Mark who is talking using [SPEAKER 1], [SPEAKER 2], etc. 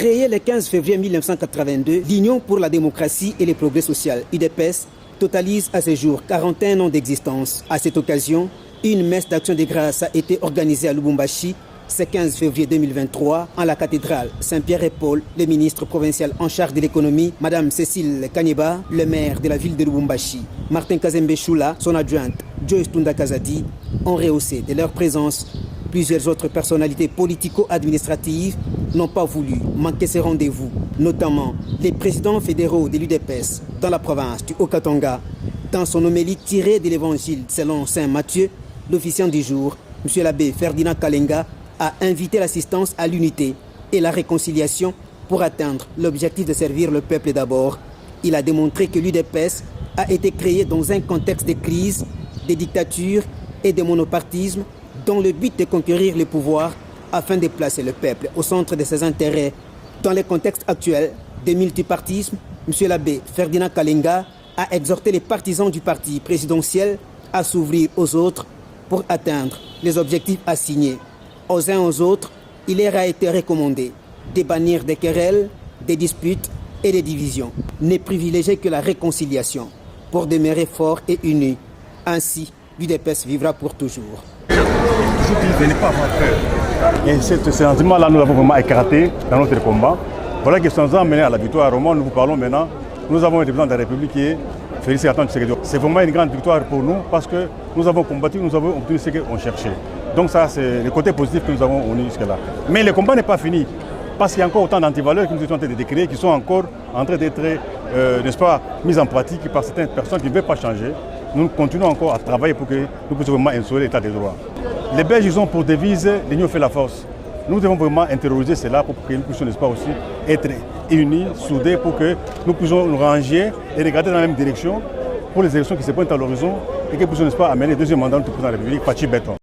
[SPEAKER 1] Créée le 15 février 1982, l'Union pour la démocratie et le progrès social, UDPS, totalise à ce jour 41 ans d'existence. À cette occasion, une messe d'action de grâce a été organisée à Lubumbashi ce 15 février 2023 en la cathédrale Saint-Pierre-et-Paul. Le ministre provincial en charge de l'économie, Madame Cécile Kanyeba, le maire de la ville de Lubumbashi, Martin Kazembe Choula, son adjointe Joyce Tunda Kazadi, ont rehaussé de leur présence. Plusieurs autres personnalités politico-administratives n'ont pas voulu manquer ces rendez-vous, notamment les présidents fédéraux de l'UDPS dans la province du Haut-Katanga. Dans son homélie tirée de l'évangile selon saint Matthieu, l'officiant du jour, M. l'abbé Ferdinand Kalenga, a invité l'assistance à l'unité et la réconciliation pour atteindre l'objectif de servir le peuple d'abord. Il a démontré que l'UDPS a été créée dans un contexte de crise, de dictature et de monopartisme, dans le but de conquérir le pouvoir afin de placer le peuple au centre de ses intérêts. Dans le contexte actuel de multipartisme, M. l'abbé Ferdinand Kalenga a exhorté les partisans du parti présidentiel à s'ouvrir aux autres pour atteindre les objectifs assignés. Aux uns aux autres, il leur a été recommandé de bannir des querelles, des disputes et des divisions, ne privilégier que la réconciliation pour demeurer fort et unis. Ainsi, l'UDPS vivra pour toujours.
[SPEAKER 2] Toujours dit, venez pas avoir peur. Et ce sentiment-là, nous l'avons vraiment écarté dans notre combat. Voilà qui nous a mené à la victoire. Au moment où nous vous parlons maintenant, nous avons un président de la République qui est Félix Antoine Tshisekedi. C'est vraiment une grande victoire pour nous parce que nous avons combattu, nous avons obtenu ce qu'on cherchait. Donc ça, c'est le côté positif que nous avons eu jusque-là. Mais le combat n'est pas fini parce qu'il y a encore autant d'antivaleurs que nous sommes en train de décrire qui sont encore en train d'être, n'est-ce pas, mises en pratique par certaines personnes qui ne veulent pas changer. Nous continuons encore à travailler pour que nous puissions vraiment instaurer l'état des droits. Les Belges, ils ont pour devise « l'union fait la force ». Nous devons vraiment intérioriser cela pour que nous puissions, n'est-ce pas, aussi être unis, soudés, pour que nous puissions nous ranger et regarder dans la même direction pour les élections qui se pointent à l'horizon et que nous puissions, n'est-ce pas, amener le deuxième mandat du président de la République, Fachi Beton.